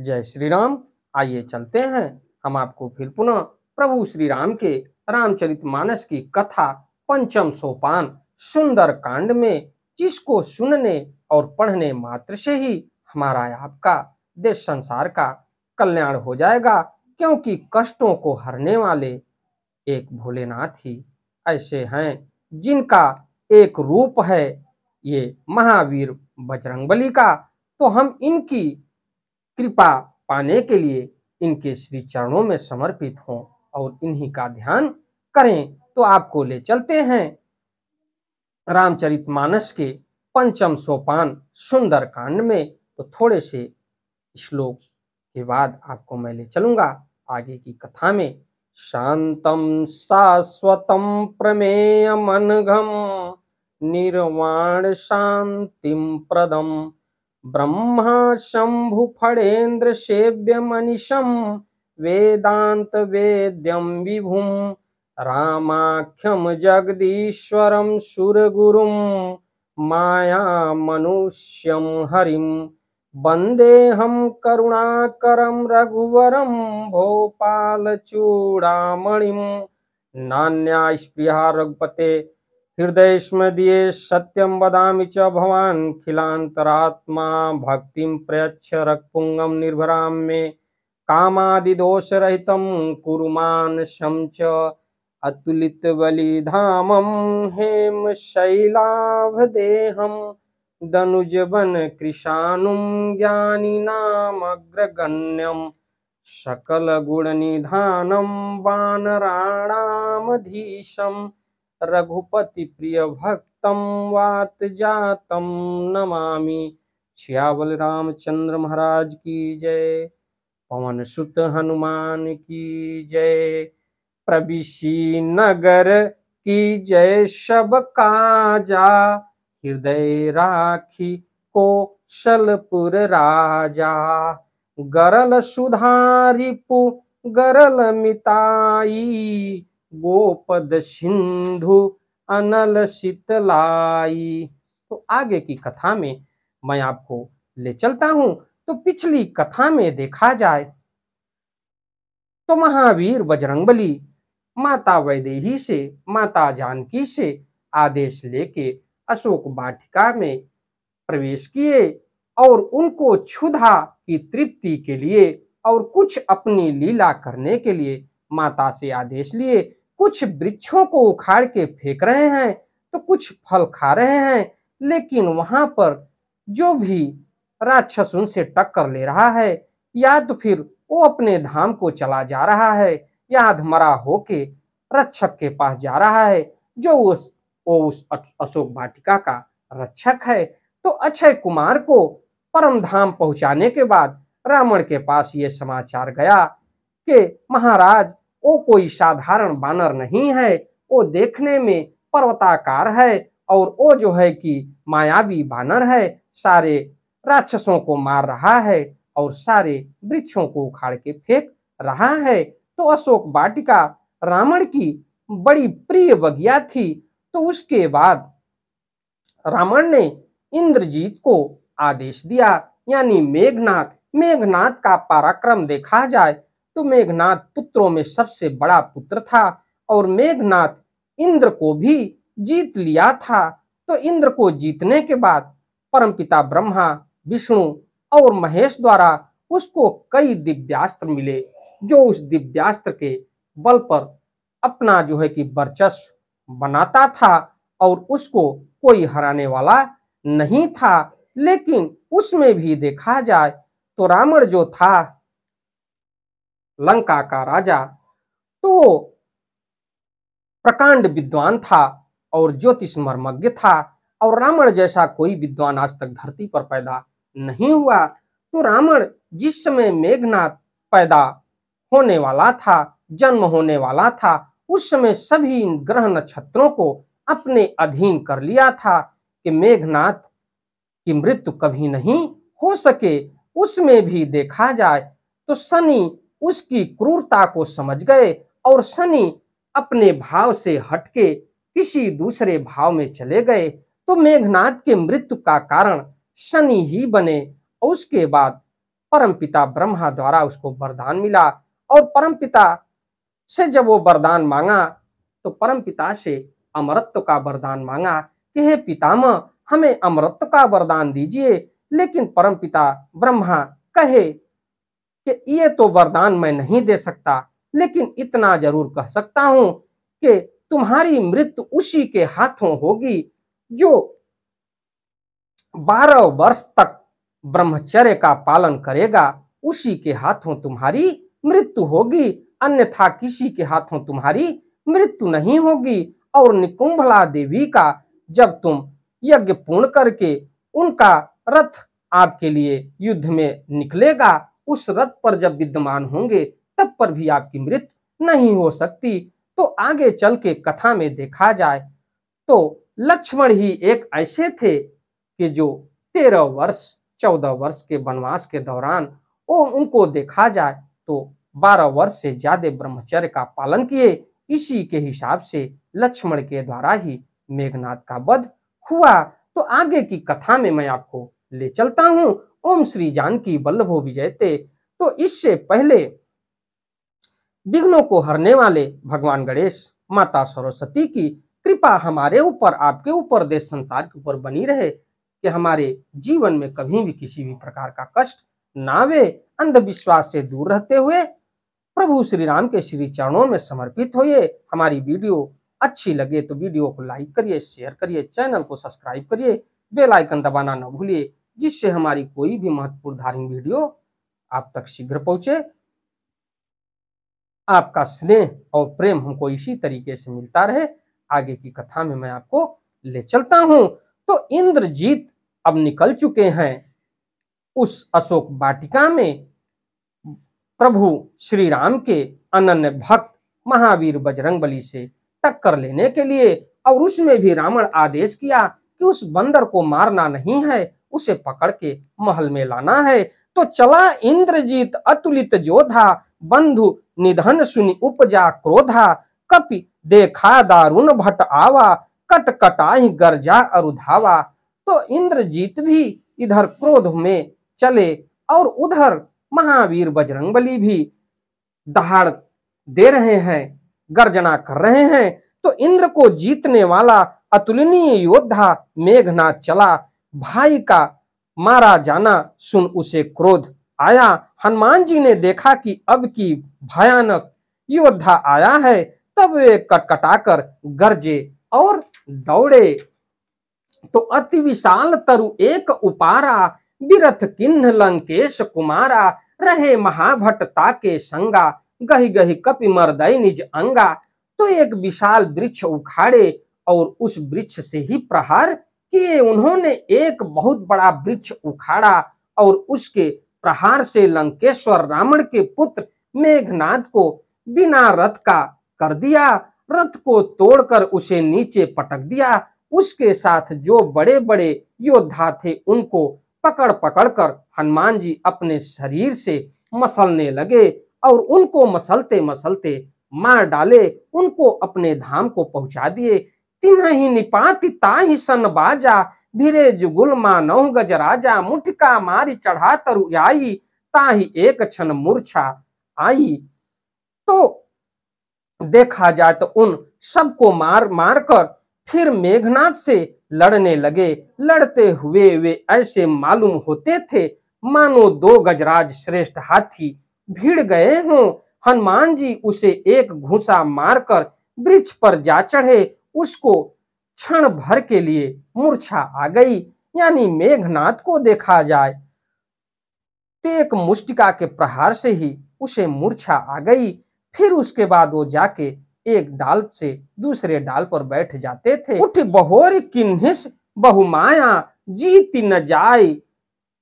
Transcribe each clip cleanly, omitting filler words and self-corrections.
जय श्री राम। आइए चलते हैं हम आपको फिर पुनः प्रभु श्री राम के रामचरितमानस की कथा पंचम सोपान सुंदर कांड में, जिसको सुनने और पढ़ने मात्र से ही हमारा आपका देश संसार का कल्याण हो जाएगा, क्योंकि कष्टों को हरने वाले एक भोलेनाथ ही ऐसे हैं जिनका एक रूप है ये महावीर बजरंगबली का। तो हम इनकी कृपा पाने के लिए इनके श्री चरणों में समर्पित हों और इन्हीं का ध्यान करें। तो आपको ले चलते हैं रामचरितमानस के पंचम सोपान सुंदर कांड में। तो थोड़े से श्लोक के बाद आपको मैं ले चलूंगा आगे की कथा में। शांतम शाश्वतम प्रमेयम अनघम निर्वाण शांतिम प्रदम ब्रह्मा शंभु फणेन्द्र सेव्य मनीषम वेदांत वेद्यम विभुम रामाख्यम जगदीश्वरम सुरगुरुम माया मनुष्यम हरिम वंदेहम करुणाकरम रघुवरम भोपाल चूड़ामणिम नान्या स्पृहा रघुपते हृदयस्मदीये सत्यं वदामि च भवान् खिलान्तरात्मा भक्तिं प्रयच्छ रक्पुंगं निर्भरां मे कामादिदोषरहितं कुरु मानसं च अतुलितबलिधामं हेमशैलाभदेहं दनुजवन कृशानुं ज्ञानिनामग्रगण्यं सकलगुणनिधानं वानराणामधीशं रघुपति प्रिय भक्तम वात जातम नमामि। श्यावल रामचंद्र महाराज की जय। पवन सुत हनुमान की जय। प्रविशी नगर की जय। सब काजा हृदय राखी कौशलपुर राजा गरल सुधारिपु गरल मिताई गोपद सिंधु अनल शीतलाई। तो आगे की कथा में मैं आपको ले चलता हूं। तो पिछली कथा में देखा जाए तो महावीर बजरंगबली माता वैदेही से, माता जानकी से आदेश लेके अशोक वाटिका में प्रवेश किए और उनको क्षुधा की तृप्ति के लिए और कुछ अपनी लीला करने के लिए माता से आदेश लिए। कुछ वृक्षों को उखाड़ के फेंक रहे हैं तो कुछ फल खा रहे हैं, लेकिन वहां पर जो भी राक्षस उनसे टक्कर ले रहा है या तो फिर वो अपने धाम को चला जा रहा है या अधमरा होके रक्षक के पास जा रहा है जो उस अशोक वाटिका का रक्षक है। तो अक्षय कुमार को परम धाम पहुंचाने के बाद रावण के पास ये समाचार गया कि महाराज वो कोई साधारण बानर नहीं है, वो देखने में पर्वताकार है और वो जो है कि मायावी बानर है, सारे राक्षसों को मार रहा है और सारे वृक्षों को उखाड़ के फेंक रहा है। तो अशोक वाटिका रावण की बड़ी प्रिय बगिया थी। तो उसके बाद रावण ने इंद्रजीत को आदेश दिया, यानी मेघनाथ का पराक्रम देखा जाए तो मेघनाथ पुत्रों में सबसे बड़ा पुत्र था और मेघनाथ इंद्र को भी जीत लिया था। तो इंद्र को जीतने के बाद परमपिता ब्रह्मा, विष्णु और महेश द्वारा उसको कई दिव्यास्त्र मिले, जो उस दिव्यास्त्र के बल पर अपना जो है कि वर्चस्व बनाता था और उसको कोई हराने वाला नहीं था। लेकिन उसमें भी देखा जाए तो रावण जो था लंका का राजा, तो वो प्रकांड विद्वान था और ज्योतिष मर्मज्ञ था और रावण जैसा कोई विद्वान आज तक धरती पर पैदा नहीं हुआ। तो रावण जिस समय मेघनाथ पैदा होने वाला था, जन्म होने वाला था, उस समय सभी ग्रह नक्षत्रों को अपने अधीन कर लिया था कि मेघनाथ की मृत्यु कभी नहीं हो सके। उसमें भी देखा जाए तो शनि उसकी क्रूरता को समझ गए और शनि अपने भाव से हटके किसी दूसरे भाव में चले गए। तो मेघनाथ के मृत्यु का कारण शनि ही बने। उसके बाद परमपिता ब्रह्मा द्वारा उसको वरदान मिला। और परमपिता से जब वो वरदान मांगा तो परमपिता से अमरत्व का वरदान मांगा कि हे पितामह, हमें अमरत्व का वरदान दीजिए। लेकिन परमपिता ब्रह्मा कहे कि ये तो वरदान मैं नहीं दे सकता, लेकिन इतना जरूर कह सकता हूं कि तुम्हारी मृत्यु उसी के हाथों होगी जो 12 वर्ष तक ब्रह्मचर्य का पालन करेगा। उसी के हाथों तुम्हारी मृत्यु होगी, अन्यथा किसी के हाथों तुम्हारी मृत्यु नहीं होगी। और निकुंभला देवी का जब तुम यज्ञ पूर्ण करके उनका रथ आपके लिए युद्ध में निकलेगा, उस रथ पर जब विद्यमान होंगे तब पर भी आपकी मृत्यु नहीं हो सकती। तो आगे चल के कथा में देखा जाए तो लक्ष्मण ही एक ऐसे थे कि जो 13 वर्ष 14 वर्ष के वनवास के दौरान वो उनको देखा जाए तो 12 वर्ष से ज्यादा ब्रह्मचर्य का पालन किए। इसी के हिसाब से लक्ष्मण के द्वारा ही मेघनाद का वध हुआ। तो आगे की कथा में मैं आपको ले चलता हूं। ओम श्री जानकी वल्लभो विजयते। तो इससे पहले विघ्नों को हरने वाले भगवान गणेश, माता सरस्वती की कृपा हमारे ऊपर, आपके ऊपर, देश संसार के ऊपर बनी रहे कि हमारे जीवन में कभी भी किसी भी प्रकार का कष्ट ना आवे। अंधविश्वास से दूर रहते हुए प्रभु श्री राम के श्री चरणों में समर्पित होइए। हमारी वीडियो अच्छी लगे तो वीडियो को लाइक करिए, शेयर करिए, चैनल को सब्सक्राइब करिए, बेल आइकन दबाना न भूलिए, जिससे हमारी कोई भी महत्वपूर्ण धार्मिक वीडियो आप तक शीघ्र पहुंचे। आपका स्नेह और प्रेम हमको इसी तरीके से मिलता रहे। आगे की कथा में मैं आपको ले चलता हूं। तो इंद्रजीत अब निकल चुके हैं उस अशोक वाटिका में प्रभु श्री राम के अनन्य भक्त महावीर बजरंगबली से टक्कर लेने के लिए। और उसमें भी रावण आदेश किया कि उस बंदर को मारना नहीं है, उसे पकड़ के महल में लाना है। तो चला इंद्रजीत अतुलित जोधा, बंधु निधन सुनि उपजा क्रोधा, कपि देखा दारुण भट आवा, कट कटाहि गर्जा अरुधावा। तो इंद्रजीत भी इधर क्रोध में चले और उधर महावीर बजरंगबली भी दहाड़ दे रहे हैं, गर्जना कर रहे हैं। तो इंद्र को जीतने वाला अतुलनीय योद्धा मेघनाद चला, भाई का मारा जाना सुन उसे क्रोध आया। हनुमान जी ने देखा कि अब की भयानक योद्धा आया है, तब वे कटकटाकर गरजे और दौड़े। तो अति विशाल तरु एक उपारा, बिरथ किन्ह लंकेश कुमारा, रहे महाभट ताके संगा, गहि गहि कपि मर्दय निज अंगा। तो एक विशाल वृक्ष उखाड़े और उस वृक्ष से ही प्रहार किए। उन्होंने एक बहुत बड़ा वृक्ष उखाड़ा और उसके प्रहार से लंकेश्वर रावण के पुत्र मेघनाद को बिना रथ का कर दिया, रथ को तोड़कर उसे नीचे पटक दिया। उसके साथ जो बड़े बड़े योद्धा थे उनको पकड़ पकड़ कर हनुमान जी अपने शरीर से मसलने लगे और उनको मसलते मसलते मार डाले, उनको अपने धाम को पहुंचा दिए। तिन्हि निपाति ताहि सन बाजा, भिरे जुगुल मानहु गजराजा, मुठका मारी चढ़ा तरु आई, ताहि एक क्षण मूर्छा आई। तो देखा जाए तो उन सबको मार मार कर फिर मेघनाद से लड़ने लगे। लड़ते हुए वे ऐसे मालूम होते थे मानो 2 गजराज श्रेष्ठ हाथी भिड़ गए हों। हनुमान जी उसे एक घूंसा मारकर वृक्ष पर जा चढ़े, उसको क्षण भर के लिए मूर्छा आ गई। यानी मेघनाद को देखा जाए तो एक मुष्टिका के प्रहार से ही उसे मूर्छा आ गई। फिर उसके बाद वो जाके एक डाल से दूसरे डाल पर बैठ जाते थे। उठ बहोर किन्हिस बहुमाया, जीति न जाय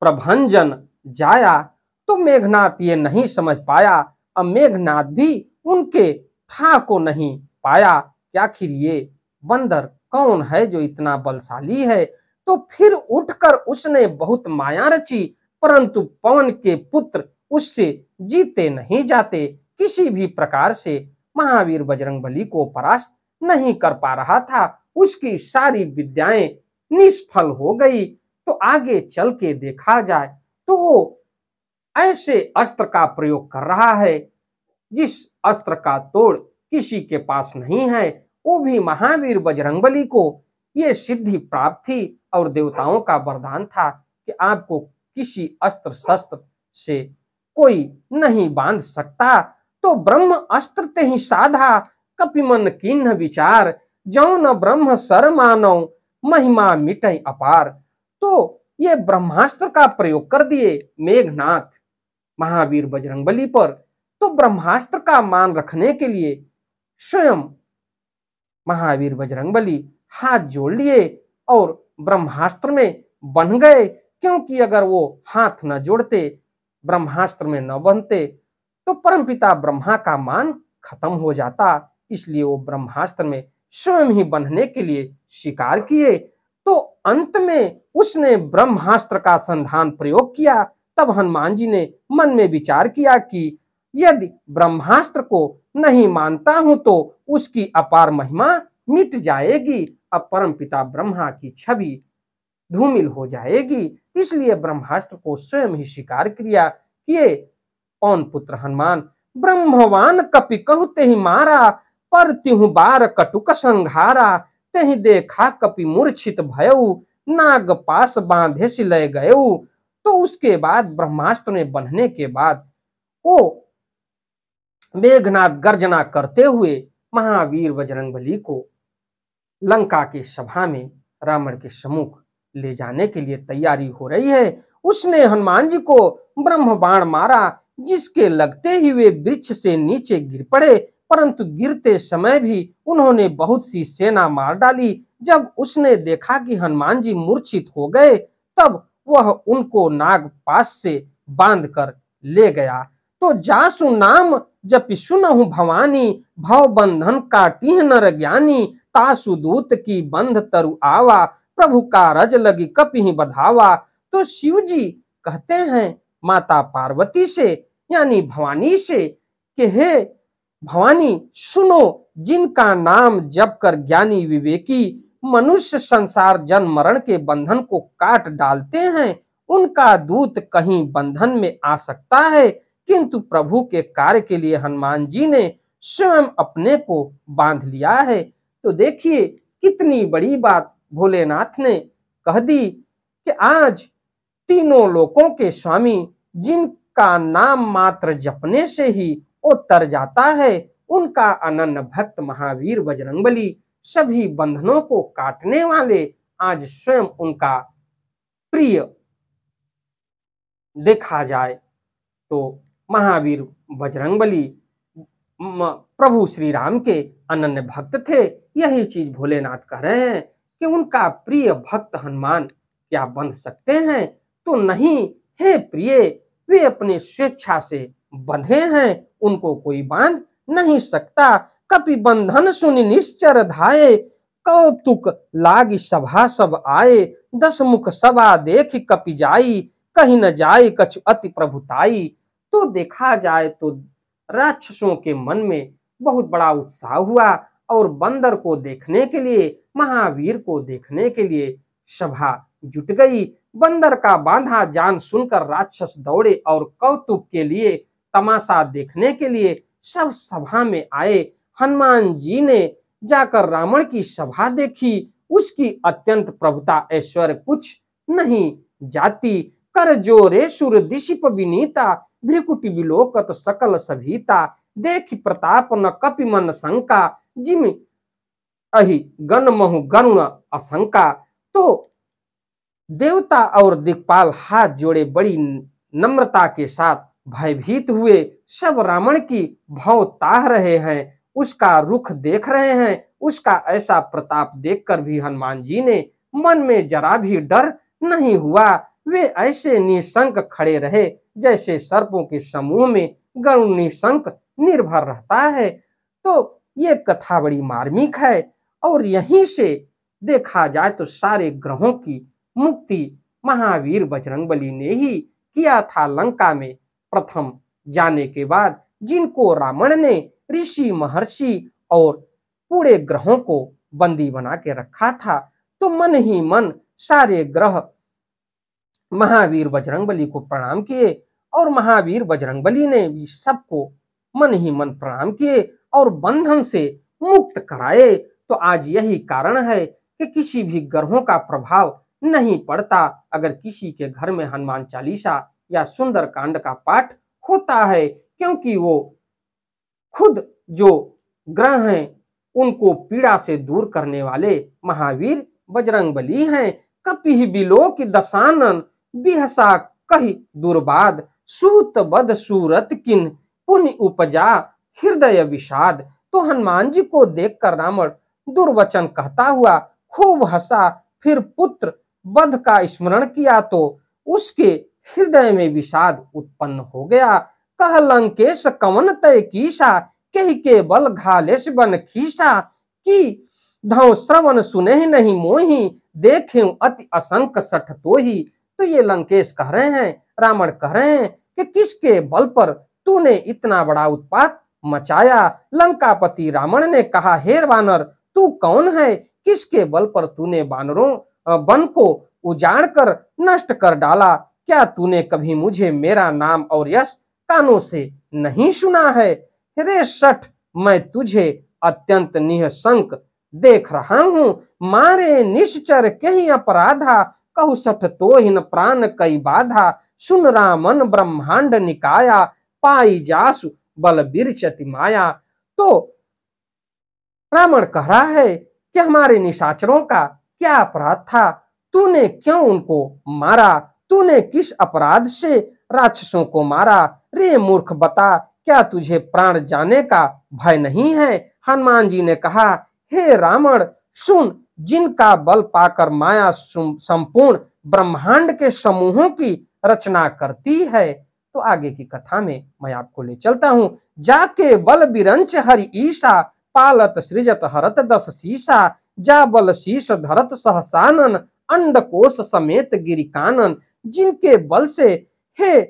प्रभंजन जाया। तो मेघनाद ये नहीं समझ पाया, अब मेघनाद भी उनके था को नहीं पाया कि आखिर ये बंदर कौन है जो इतना बलशाली है। तो फिर उठकर उसने बहुत माया रची, परंतु पवन के पुत्र उससे जीते नहीं जाते। किसी भी प्रकार से महावीर बजरंगबली को परास्त नहीं कर पा रहा था, उसकी सारी विद्याएं निष्फल हो गई। तो आगे चल के देखा जाए तो ऐसे अस्त्र का प्रयोग कर रहा है जिस अस्त्र का तोड़ किसी के पास नहीं है। वो भी महावीर बजरंगबली को ये सिद्धि प्राप्त थी और देवताओं का वरदान था कि आपको किसी अस्त्र शस्त्र से कोई नहीं बांध सकता। तो ब्रह्म अस्त्र ते ही साधा, कपिमन कीन्ह विचार, जौन ब्रह्म सर मानव, महिमा मिटै अपार। तो ये ब्रह्मास्त्र का प्रयोग कर दिए मेघनाथ महावीर बजरंगबली पर। तो ब्रह्मास्त्र का मान रखने के लिए स्वयं महावीर बजरंगबली हाथ जोड़ लिए और ब्रह्मास्त्र में बन गए, क्योंकि अगर वो हाथ न जोड़ते, ब्रह्मास्त्र में न बनते, तो परमपिता ब्रह्मा का मान खत्म हो जाता। इसलिए वो ब्रह्मास्त्र में स्वयं ही बंधने के लिए स्वीकार किए। तो अंत में उसने ब्रह्मास्त्र का संधान प्रयोग किया। तब हनुमान जी ने मन में विचार किया कि यदि ब्रह्मास्त्र को नहीं मानता हूं तो उसकी अपार महिमा मिट जाएगी, अब परमपिता ब्रह्मा की छवि धूमिल हो जाएगी। इसलिए ब्रह्मास्त्र को स्वयं ही स्वीकार किए। पवन पुत्र हनुमान ब्रह्मवान कपि कहु तेहि मारा, पर तिहु बार कटुक संघारा, तेहि देखा कपि मूर्छित भयउ, नाग पास बांधे सिलय गयउ। तो उसके बाद ब्रह्मास्त्र में बंधने के बाद वो मेघनाद गर्जना करते हुए महावीर बजरंगबली को लंका की सभा में रावण के सम्मुख ले जाने के लिए तैयारी हो रही है। उसने हनुमान जी को ब्रह्म बाण मारा, जिसके लगते ही वे वृक्ष से नीचे गिर पड़े, परंतु गिरते समय भी उन्होंने बहुत सी सेना मार डाली। जब उसने देखा कि हनुमान जी मूर्छित हो गए, तब वह उनको नागपाश से बांधकर ले गया। तो जासु नाम जपि सुनहु भवानी, भव बंधन काटिह नर ज्ञानी, तासु दूत की बंध तरु आवा, प्रभु का रज लगी कपिहि बधावा। तो शिव जी कहते हैं माता पार्वती से, यानी भवानी से, कि हे भवानी सुनो, जिनका नाम जप कर ज्ञानी विवेकी मनुष्य संसार जन्म मरण के बंधन को काट डालते हैं, उनका दूत कहीं बंधन में आ सकता है, किंतु प्रभु के कार्य के लिए हनुमान जी ने स्वयं अपने को बांध लिया है। तो देखिए कितनी बड़ी बात भोलेनाथ ने कह दी कि आज तीनों लोकों के स्वामी, जिनका नाम मात्र जपने से ही वो तर जाता है, उनका अनन्य भक्त महावीर बजरंगबली, सभी बंधनों को काटने वाले, आज स्वयं उनका प्रिय देखा जाए तो महावीर बजरंगबली प्रभु श्री राम के अनन्य भक्त थे। यही चीज भोलेनाथ कह रहे हैं कि उनका प्रिय भक्त हनुमान क्या बंध सकते हैं? तो नहीं, हे प्रिय, वे अपने स्वेच्छा से बंधे हैं, उनको कोई बांध नहीं सकता। कपि बंधन सुनि निश्चर धाये, कौतुक लागी सभा सब आए, दस मुख सभा देख कपि जाई, कहीं न जाए कछु अति प्रभुताई। तो देखा जाए तो राक्षसों के मन में बहुत बड़ा उत्साह हुआ और बंदर को देखने के लिए, महावीर को देखने के लिए सभा जुट गई। बंदर का बांधा जान सुनकर राक्षस दौड़े और कौतुक के लिए, तमाशा देखने के लिए सब सभा में आए। हनुमान जी ने जाकर रावण की सभा देखी, उसकी अत्यंत प्रभुता ऐश्वर्य कुछ नहीं जाती। कर जोरे सुर दिशिप विनीता, भ्रिकुटि विलोकत सकल सभीता, देखि प्रताप न कपि मन शंका, जिम अहि गण महु गरुण असंका। तो देवता और दिक्पाल हाथ जोड़े बड़ी नम्रता के साथ भयभीत हुए, सब रावण की भौ ताह रहे हैं, उसका रुख देख रहे हैं। उसका ऐसा प्रताप देखकर भी हनुमान जी ने मन में जरा भी डर नहीं हुआ। वे ऐसे निशंक खड़े रहे जैसे सर्पों के समूह में गरुड़ निशंक निर्भर रहता है। तो ये कथा बड़ी मार्मिक है और यहीं से देखा जाए तो सारे ग्रहों की मुक्ति महावीर बजरंगबली ने ही किया था। लंका में प्रथम जाने के बाद जिनको रावण ने ऋषि महर्षि और पूरे ग्रहों को बंदी बना के रखा था, तो मन ही मन सारे ग्रह महावीर बजरंगबली को प्रणाम किए और महावीर बजरंगबली ने भी सबको मन ही मन प्रणाम किए और बंधन से मुक्त कराए। तो आज यही कारण है कि किसी भी ग्रहों का प्रभाव नहीं पड़ता अगर किसी के घर में हनुमान चालीसा या सुंदर कांड का पाठ होता है, क्योंकि वो खुद जो ग्रह हैं उनको पीड़ा से दूर करने वाले महावीर बजरंगबली हैं। कपिहि बिलोक दशानन बिहसा कहि दुर्बाद, सूत बद सूरत किन पुण्य उपजा हृदय विषाद। तो हनुमान जी को देखकर रावण दुर्वचन कहता हुआ खूब हंसा, फिर पुत्र वध का स्मरण किया तो उसके हृदय में विषाद उत्पन्न हो गया। कह लंकेश कवन तय कीसा, कहि के बल घालेश बन खीसा, की धौ श्रवण सुने नहीं मोही, देखे अति असंक सठ तोही। तो ये लंकेश कह रहे हैं, रावण कह रहे हैं कि किसके बल पर तूने इतना बड़ा उत्पात मचाया। लंकापति रावण ने कहा, हे वानर तू कौन है, किसके बल पर तूने वानरों वन को उजाड़ कर नष्ट कर डाला। क्या तूने कभी मुझे मेरा नाम और यश कानों से नहीं सुना है। रे सठ मैं तुझे अत्यंत निःशंक देख रहा हूं, मारे निश्चर कहीं अपराधा, कहु सठ तोहिन प्राण कई बाधा, सुन रामन ब्रह्मांड निकाया, पाई जासु बल बिरचति माया। तो रावण कह रहा है कि हमारे निशाचरों का क्या अपराध था, तूने क्यों उनको मारा, तूने किस अपराध से राक्षसों को मारा। रे मूर्ख बता, क्या तुझे प्राण जाने का भय नहीं है। हनुमान जी ने कहा, हे रावण सुन, जिनका बल पाकर माया संपूर्ण ब्रह्मांड के समूहों की रचना करती है। तो आगे की कथा में मैं आपको ले चलता हूं। जाके बल बिरंच हरि ईसा, पालत सृजत हरत दस शीसा, जा बल शीस धरत सहसानन, अंडकोश समेत गिरिकानन। जिनके बल से हे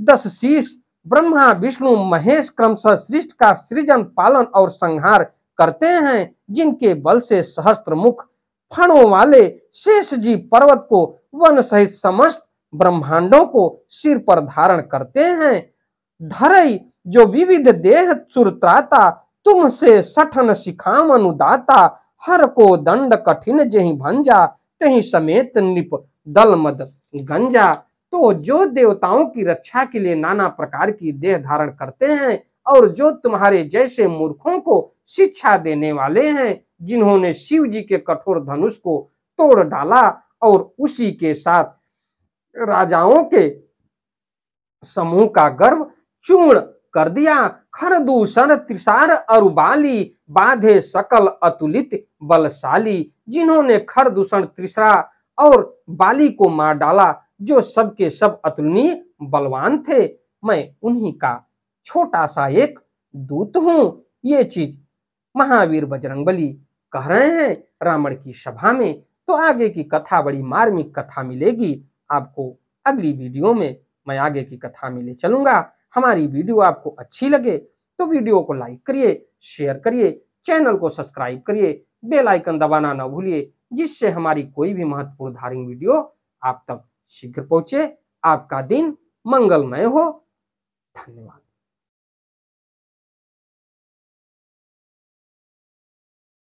दस शीस ब्रह्मा विष्णु महेश क्रमशः सृष्टि का सृजन पालन और संहार करते हैं, जिनके बल से सहस्त्र मुख फणों वाले शेष जी पर्वत को वन सहित समस्त ब्रह्मांडों को सिर पर धारण करते हैं। धरई जो विविध देह सुरत्राता, तुमसे सठन सिखाम अनुदाता, हर को दंड कठिन जेहि भंजा, तहि समेत निप दल मद गंजा। तो जो देवताओं की रक्षा के लिए नाना प्रकार की देह धारण करते हैं और जो तुम्हारे जैसे मूर्खों को शिक्षा देने वाले हैं, जिन्होंने शिव जी के कठोर धनुष को तोड़ डाला और उसी के साथ राजाओं के समूह का गर्व चूर्ण कर दिया। खरदूषण त्रिसार अरुबाली, बाधे सकल अतुलित बलशाली। जिन्होंने खरदूषण त्रिसरा और बाली को मार डाला, जो सबके सब अतुलनीय बलवान थे। मैं उन्हीं का छोटा सा एक दूत हूं। ये चीज महावीर बजरंगबली कह रहे हैं रावण की सभा में। तो आगे की कथा बड़ी मार्मिक कथा मिलेगी आपको अगली वीडियो में। मैं आगे की कथा में ले चलूंगा। हमारी वीडियो आपको अच्छी लगे तो वीडियो को लाइक करिए, शेयर करिए, चैनल को सब्सक्राइब करिए, बेल आइकन दबाना ना भूलिए, जिससे हमारी कोई भी महत्वपूर्ण धार्मिक वीडियो आप तक शीघ्र पहुंचे। आपका दिन मंगलमय हो। धन्यवाद।